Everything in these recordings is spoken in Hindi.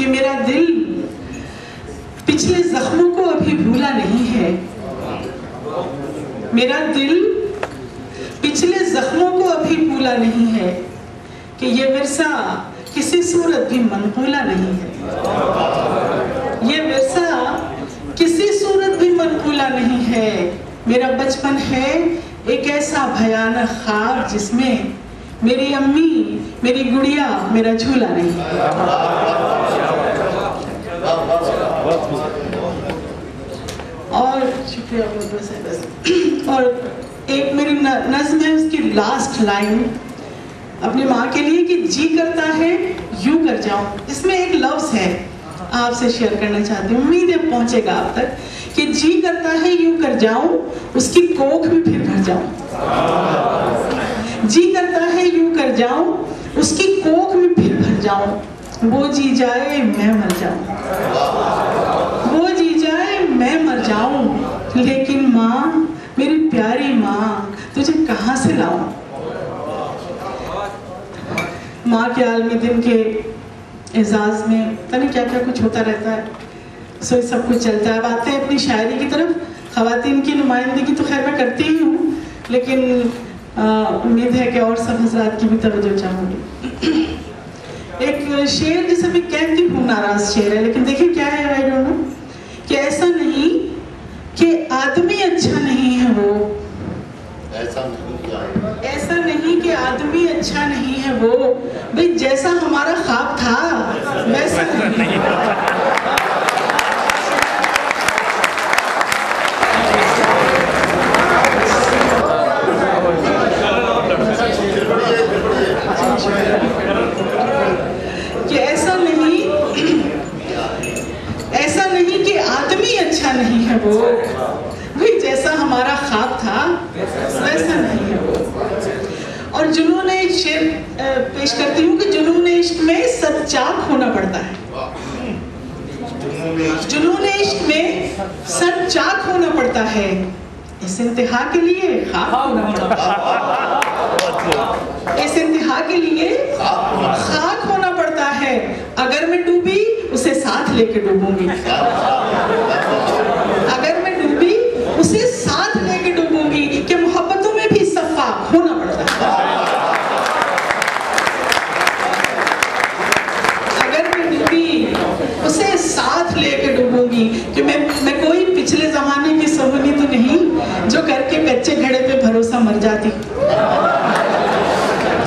कि मेरा दिल पिछले जख्मों को अभी भूला नहीं है। मेरा दिल पिछले जख्मों को अभी भूला नहीं है कि ये विरसा किसी सूरत भी मनकूला नहीं है। ये विरसा किसी सूरत भी मनकूला नहीं है। मेरा बचपन है एक ऐसा भयानक ख्वाब जिसमें मेरी अम्मी, मेरी गुड़िया, मेरा झूला नहीं। और शुक्रिया। और एक मेरी नज़्म है, उसकी लास्ट लाइन अपनी माँ के लिए कि जी करता है यूं कर जाऊं। इसमें एक लफ्ज़ है, आपसे शेयर करना चाहती हूँ, उम्मीद है पहुंचेगा आप तक, कि जी करता है यूं कर जाऊं, उसकी कोख में फिर भर जाऊं। जी करता है यूं कर जाऊं, उसकी कोख में फिर भर जाऊं। वो जी जाए मैं मर जाऊं, वो जी जाए मैं मर जाऊं, लेकिन माँ, मेरी प्यारी माँ, तुझे कहाँ से लाऊं। माँ के आलमी दिन के एजाज में पता नहीं क्या क्या कुछ होता रहता है, सो सब कुछ चलता है। बातें अपनी शायरी की तरफ, ख़वातीन की नुमाइंदगी तो खैर मैं करती ही हूँ, लेकिन उम्मीद है कि और सब हजरात की भी तवज्जो चाहूँगी। एक शेर जिसे मैं कहती हूँ नाराज शेर है, लेकिन देखिए क्या है, आई डोंट नो, कि ऐसा नहीं कि आदमी अच्छा नहीं है वो, ऐसा नहीं कि आदमी अच्छा नहीं है वो, भाई जैसा हमारा ख्वाब था वैसा नहीं। कि ऐसा नहीं कि आदमी अच्छा नहीं है वो, भाई जैसा हमारा ख्वाब था वैसा नहीं है वो। और जुनून-ए शेर पेश करती हूँ कि जुनून इश्क में सच्चाक होना पड़ता है। जुनून इश्क में सच्चाक होना पड़ता है, इस इंतहा के लिए खाक होना पड़ता है। इस इंतहा के लिए खाक होना पड़ता है। अगर मैं डूबी उसे साथ लेके डूबूंगी, अगर मैं डूबी उसे साथ लेके डूबूंगी, कि मोहब्बतों में भी सफाक होना पड़ता है। अगर मैं डूबी उसे साथ लेके डूबूंगी, कि मैं कोई पिछले जमाने की सोहनी तो नहीं जो करके कच्चे घड़े पे भरोसा मर जाती,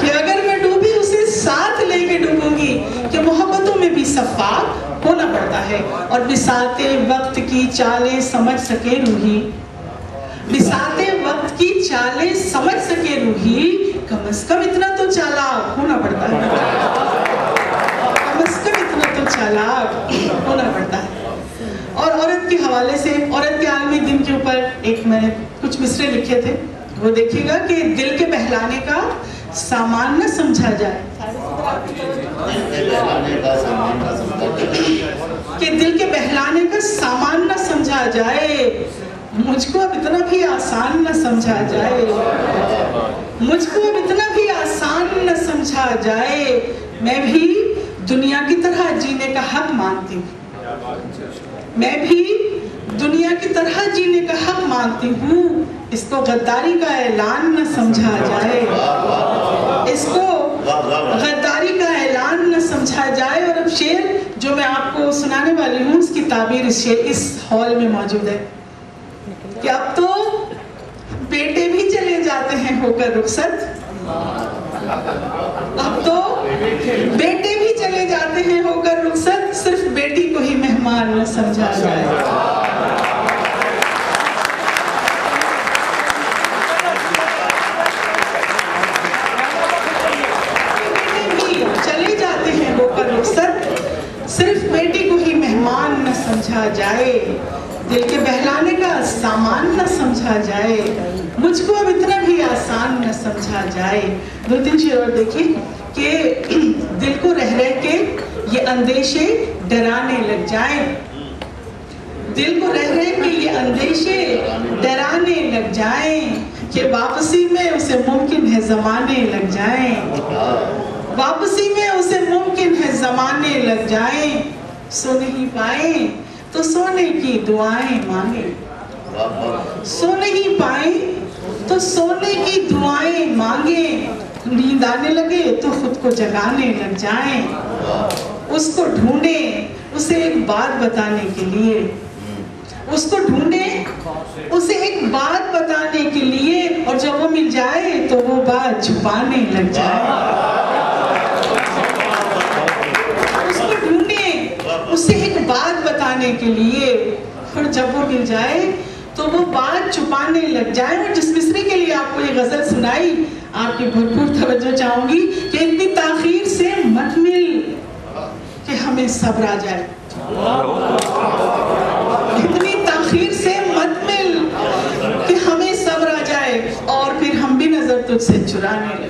कि अगर मैं डूबी उसे साथ लेके डूबूंगी, कि मोहब्बतों में भी सफाक होना पड़ता है। और बिसाते वक्त की चालें समझ सके रूही, बिसाते वक्त की चालें समझ सके रूही, कम से कम इतना तो चालाक होना पड़ता है, कम से कम इतना तो चालाक होना पड़ता है। और औरत के हवाले से, औरत के आलमी दिन के ऊपर एक मैंने कुछ मिसरे लिखे थे, वो देखिएगा कि दिल के बहलाने का सामान न समझा जाए, कि दिल के बहलाने का सामान न समझा जाए, मुझको अब इतना भी आसान न समझा जाए, मुझको अब इतना भी आसान न समझा जाए, मैं भी दुनिया की तरह जीने का हक मानती हूँ, मैं भी दुनिया की तरह जीने का हक मानती हूँ, इसको गद्दारी का ऐलान न समझा जाए, इसको गद्दारी का ऐलान न समझा जाए। और अब शेर जो मैं आपको सुनाने वाली हूँ, उसकी ताबीर इस हॉल में मौजूद है, कि अब तो बेटे भी चले जाते हैं होकर रुखसत, अब तो बेटे भी चले जाते हैं होकर रुखसत, सिर्फ बेटी को ही मेहमान न समझा जाए। सिर्फ बेटी को ही मेहमान न समझा जाए, दिल के बहलाने का सामान न समझा जाए, मुझको अब इतना भी आसान न समझा जाए। दो तीन शेर और देखिए कि दिल को रह रह के ये अंदेशे डराने लग जाए, दिल को रह रह के ये अंदेशे डराने लग जाए, कि वापसी में उसे मुमकिन है ज़माने लग जाए, वापसी में उसे मुमकिन है ज़माने लग जाए, सो नहीं पाए तो सोने की दुआएं मांगे, सो नहीं पाए तो सोने की दुआएं मांगे, नींद आने लगे तो खुद को जगाने लग जाएं, उसको ढूंढे उसे एक बात बताने के लिए, उसको ढूंढे उसे एक बात बताने के लिए, और जब वो मिल जाए तो वो बात छुपाने लग जाए। उसको ढूंढे उसे एक बात बताने के लिए, और जब वो मिल जाए तो वो बात छुपाने लग जाए। और जिस मिस्री के लिए आपको ये गजल सुनाई, आपकी भरपूर तवज्जो चाहूंगी कि इतनी ताखीर से मत मिल कि हमें सब्र आ जाए, इतनी ताखीर से मत मिल कि हमें सब्र आ जाए और फिर हम भी नजर तुझसे चुराने लगे,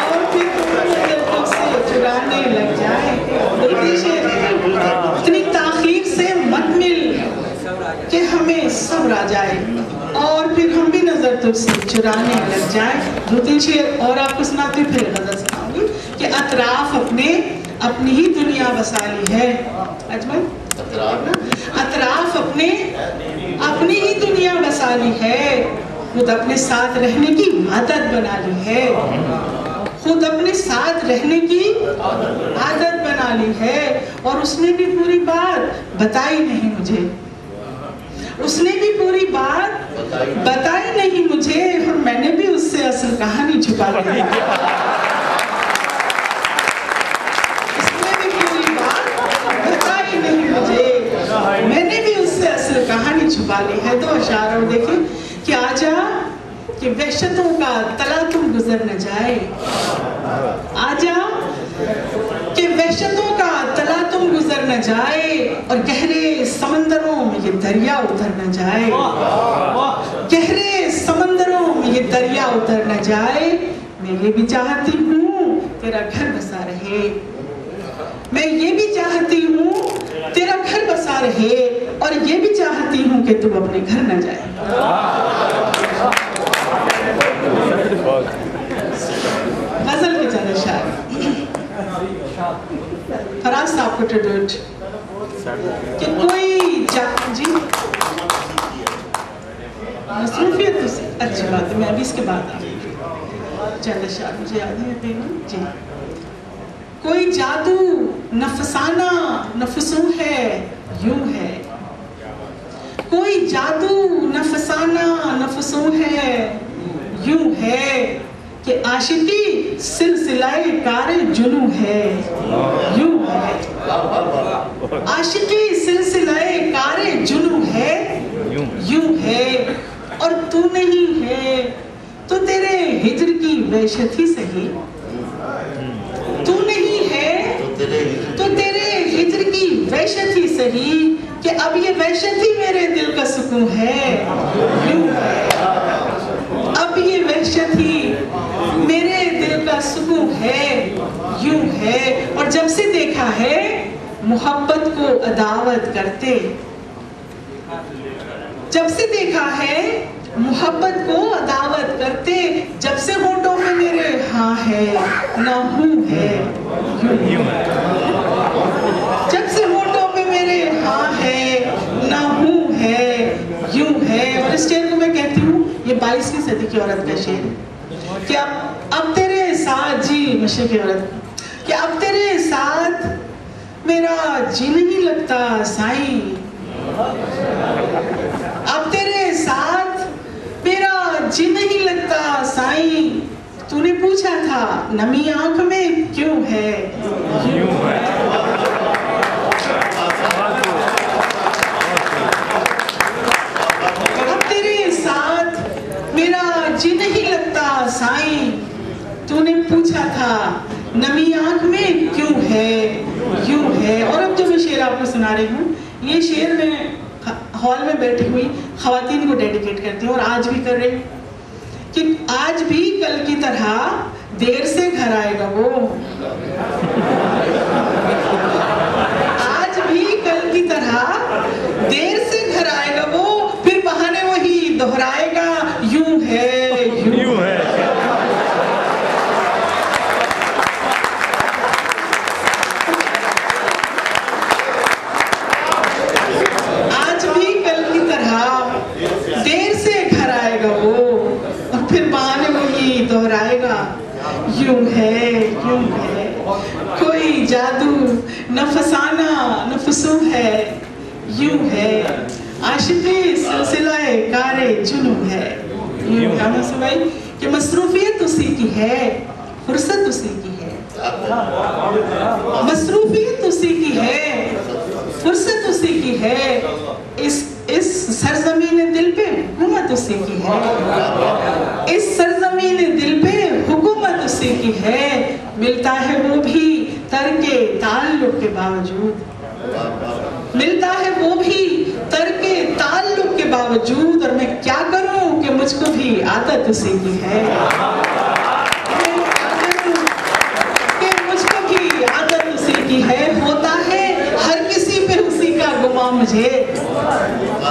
और फिर नजर तुझसे चुराने लग जाए। इतनी ताखीर से मत मिल कि हमें सब्र आ जाए और फिर हम भी नजर तुझसे चुराने लग जाए। दो तीन शेर और आपको सुनाती फिर गजल सुनाऊंगी कि अतराफ अपनी ही दुनिया बसा ली है। अजमल, अतराफ अपनी ही दुनिया बसा ली है, खुद अपने साथ रहने की आदत बना ली है, खुद अपने साथ रहने की आदत बना ली है। और उसने भी पूरी बात बताई नहीं मुझे, उसने भी पूरी बात बताई नहीं मुझे, और मैंने भी उससे असल कहानी छुपा ली है। उसने भी पूरी बात बताई नहीं मुझे, मैंने भी उससे असल कहानी छुपा ली है। दो अशार और देखें कि आजा कि वहशतों का तला तुम गुजर न जाए, आजा कि वहशतों का तला तुम गुजर न जाए, और गहरे समंदरों में ये दरिया उतर न जाए, गहरे समंदरों में ये दरिया उतर न जाए। मैं ये भी चाहती हूँ तेरा घर बसा रहे, मैं ये भी चाहती हूँ तेरा घर बसा रहे, और ये भी चाहती हूँ कि तू अपने घर न जाए। गजल के चंद शायर फराज साहब को ट्रिब्यूट कि कोई जी मसरूफियत से अच्छी बात है, मैं अभी इसके बाद चंद शायर मुझे याद है जी। कोई जादू नफसाना नफसों है यूं है, कोई जादू नफसाना नफसों है यूं है, कि आशिकी सिलसिलाए कारे जुनू है, यूं है, आशिकी सिलसिलाए कारे जुनू है, यूं है। और तू नहीं है तो तेरे हिज्र की वहशत ही सही, तू नहीं है तो तेरे हिज्र की वहशत ही सही, कि अब ये वहशत ही मेरे दिल का सुकून है, यूं है, अब ये वहशत ही मेरे दिल का सुकून है, यूं है। और जब से देखा है मोहब्बत को अदावत करते, जब से देखा है मोहब्बत को अदावत करते, जब से होठों में मेरे हाँ है ना हूँ है, यूं है, जब से होठों में मेरे हाँ है ना हूँ है, यूं है। और इस शेर को मैं कहती हूँ ये 22वीं सदी की औरत का शेर है कि अब तेरे साथ जी मशरक़ की औरत कि अब तेरे साथ मेरा जी नहीं लगता साईं, अब तेरे साथ मेरा जी नहीं लगता साईं, तूने पूछा था नमी आंख में क्यों है, क्यों है। अब तेरे साथ मेरा जी नहीं लगता साईं, तूने पूछा था नमी आंख में क्यों है, यूं है। और अब जो मैं शेर आपको सुना रही हूँ, ये शेर मैं हॉल में बैठी हुई खवातीन को डेडिकेट करती हूँ, और आज भी कर रही हूँ कि आज भी कल की तरह देर से घर आएगा वो, आज भी कल की तरह देर से घर आएगा वो, फिर बहाने वही दोहराएगा, यूं है, यूं है। कोई जादू न फसाना न फसूं है, यूं है आशिक़ी सिलसिलाए कारे जुनूं है। यूं गाना सुनाई कि मसरूफियत उसी की है, फुर्सत उसी की है, मसरूफियत उसी की है, फुर्सत उसी की है, इस सरजमीन दिल पे हुकूमत उसी की है, इस सरजमीन दिल पे हुकूमत उसी की है। मिलता है वो भी तर्के ताल्लुक के बावजूद, मिलता है वो भी तर्के ताल्लुक के बावजूद, और मैं क्या करूं कि मुझको भी आदत उसी की है, कि मुझको भी आदत उसी की है। होता है हर किसी पे उसी का गुमा मुझे,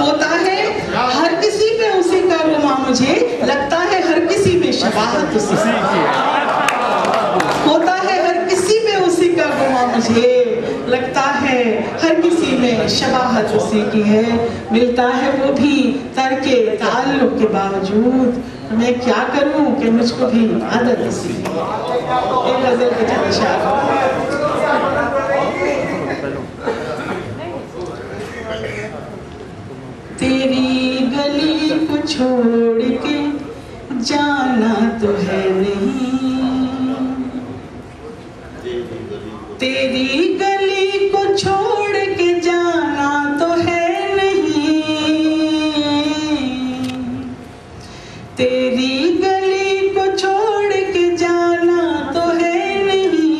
होता है हर किसी पे उसी का गुमा मुझे, लगता है हर किसी में शबाहत उसी की है, होता है हर किसी पे उसी का गुमा मुझे, लगता है हर किसी में शबाहत उसी की है। मिलता है वो भी तर्के ताल्लुक के बावजूद, मैं क्या करूं कि मुझको भी आदत उसी की है। एक गज़ल के चंद शेर। तेरी गली को छोड़ के जाना तो है नहीं, तेरी गली को छोड़ के जाना तो है नहीं, तेरी गली को छोड़ के जाना तो है नहीं,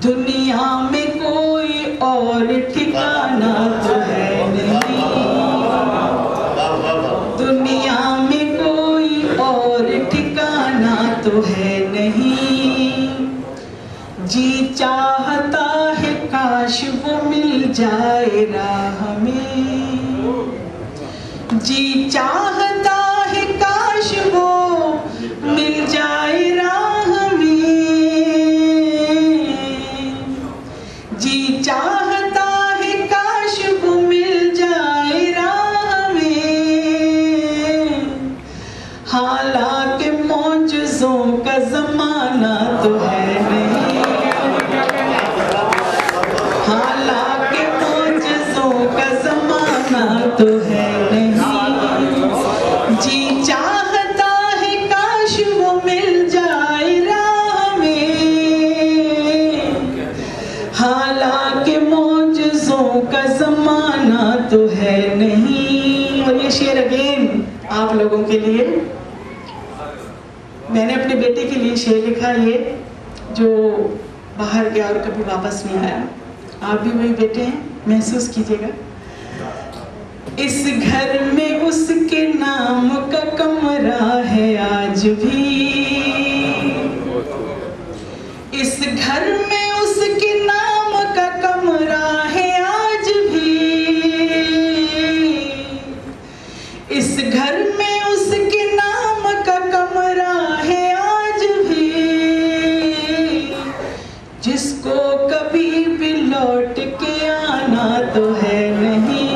दुनिया में कोई और ठिकाना तो है नहीं, दुनिया में कोई और ठिकाना तो है नहीं, जी चाहता है काश वो मिल जाए राह में, जी चाहता है काश वो मिल जाए राह में, जी चाहता है काश वो मिल जाए राह में, हालांकि मौजज़ों का ज़माना तो है नहीं, हालांकि मौजज़ों का ज़माना तो है नहीं, जी चाहता है काश वो मिल जाए राह में, हालांकि मौजज़ों का ज़माना तो है नहीं। और ये शेर अगेन आप लोगों के लिए, मैंने अपने बेटे के लिए शेर लिखा, ये जो बाहर गया और कभी वापस नहीं आया। आप भी वही बेटे हैं, महसूस कीजिएगा। इस घर में उसके नाम का कमरा है आज भी, इस घर में उसके नाम का कमरा है आज भी, इस घर में उसके नाम का कमरा है आज भी, जिसको कभी भी लौट के आना तो है नहीं,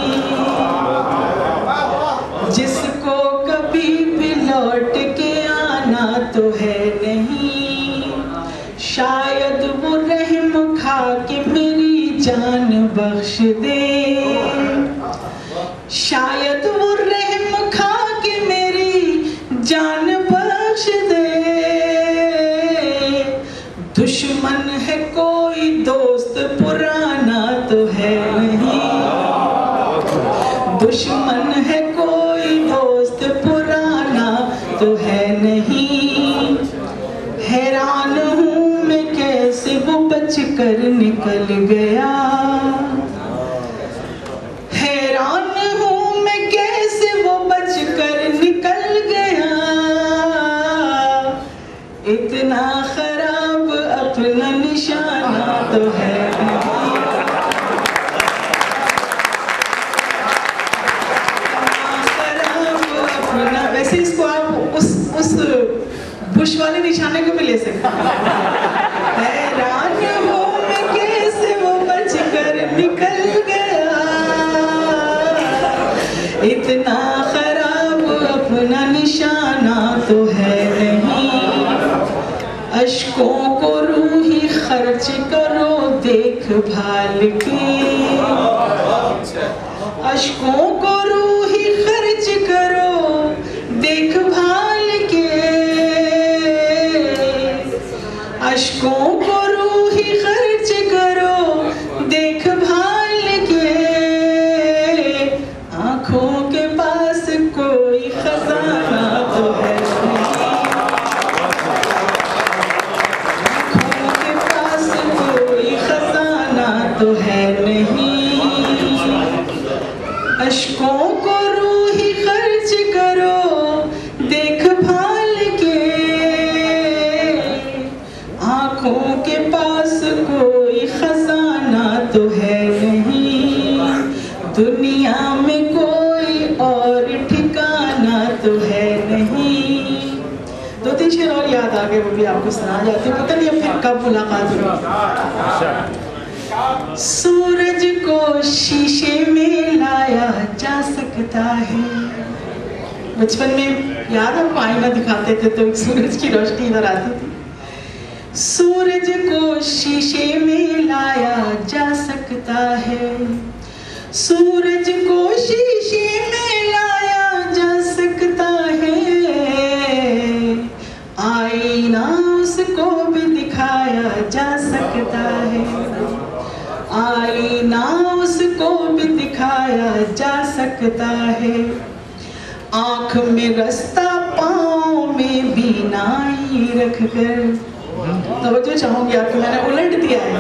जिसको कभी भी लौट के आना तो है नहीं, शायद वो रहम खा के मेरी जान बख्श दे, शायद वो रहम खा के मेरी जान बख्श दे, दुश्मन है कोई दोस्त पुराना तो है नहीं, दुश्मन है कोई दोस्त पुराना तो है नहीं, हैरान हूँ मैं कैसे वो बच कर निकल गया, हैरान हूँ मैं कैसे वो बच कर निकल गया, इतना खराब अपना निशाना तो है नहीं, खराब अपना। वैसे इसको आप उस बुश वाले निशाने को भी ले सकते हैं। हैरान हूँ मैं कैसे वो बच कर निकल गया, इतना खराब अपना निशाना तो है नहीं, अश्क अश्कों को रूही खर्च करो देखभाल की, अश्कों को रूही खर्च करो देखभाल के, अश्कों को रूही खर्च करो देखभाल के, आंखों के पास कोई खजाना तो है, आंखों के पास कोई खजाना तो है नहीं, अश्कों को रूही खर्च करो देखभाल के, आंखों के पास कोई खजाना तो है नहीं, दुनिया में कोई और ठिकाना तो है नहीं। दो तीन शेर और याद आ गए, वो भी आपको सुना जाते, पता नहीं अब फिर कब मुलाकात होगी। सूरज को शीशे में लाया जा सकता है, बचपन में याद है आईना दिखाते थे तो सूरज की रोशनी इधर आती थी। सूरज को शीशे में लाया जा सकता है, सूरज को शीशे में लाया जा सकता है, आईना उसको भी दिखाया जा सकता है, आईना उसको भी दिखाया जा सकता है, आँख में रास्ता पाँव में बीनाई रखकर, तवज्जो चाहूंगी आपको, मैंने उलट दिया है,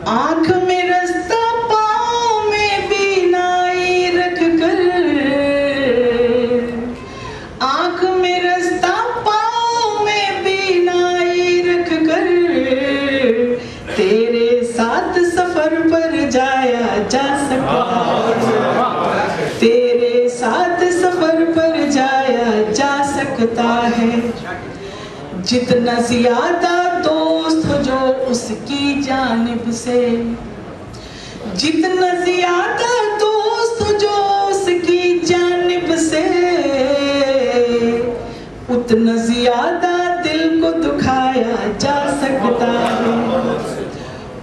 आँख में रास्ता पाँव में बीनाई रखकर, आँख में रास्ता पाँव में बीनाई रखकर, तेरे साथ सफर पर जाया जा सकता है, तेरे साथ सफर पर जाया जा सकता है, जितना ज्यादा दोस्त हो जो उसकी जानिब से, जितना ज्यादा दोस्त हो जो उसकी जानिब से, उतना ज्यादा दिल को दुखाया जा सकता है,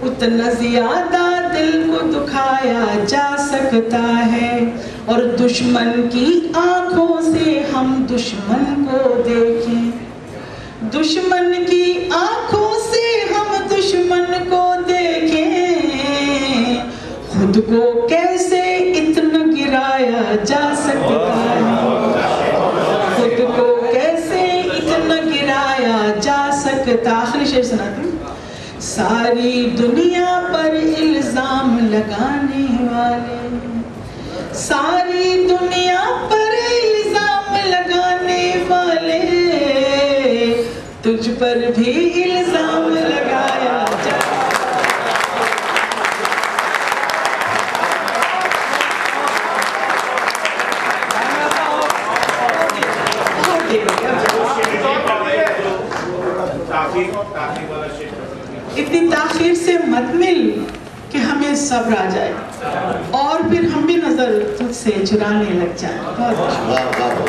उतना ज्यादा दिल को दुखाया जा सकता है, और दुश्मन की आंखों से हम दुश्मन को देखें, दुश्मन की आंखों से हम दुश्मन को देखें, खुद को कैसे इतना गिराया जा सकता है, खुद को कैसे इतना गिराया जा सकता। आखिरी शेर सुनाती हूँ। सारी दुनिया पर इल्जाम लगाने वाले, सारी दुनिया पर इल्जाम लगाने वाले, तुझ पर भी इल्जाम लगाया जा। इतनी ताखीर से मत मिल कि हमें सब्र आ जाए और फिर हम भी नजर तुझसे चुराने लग जाए। बहुत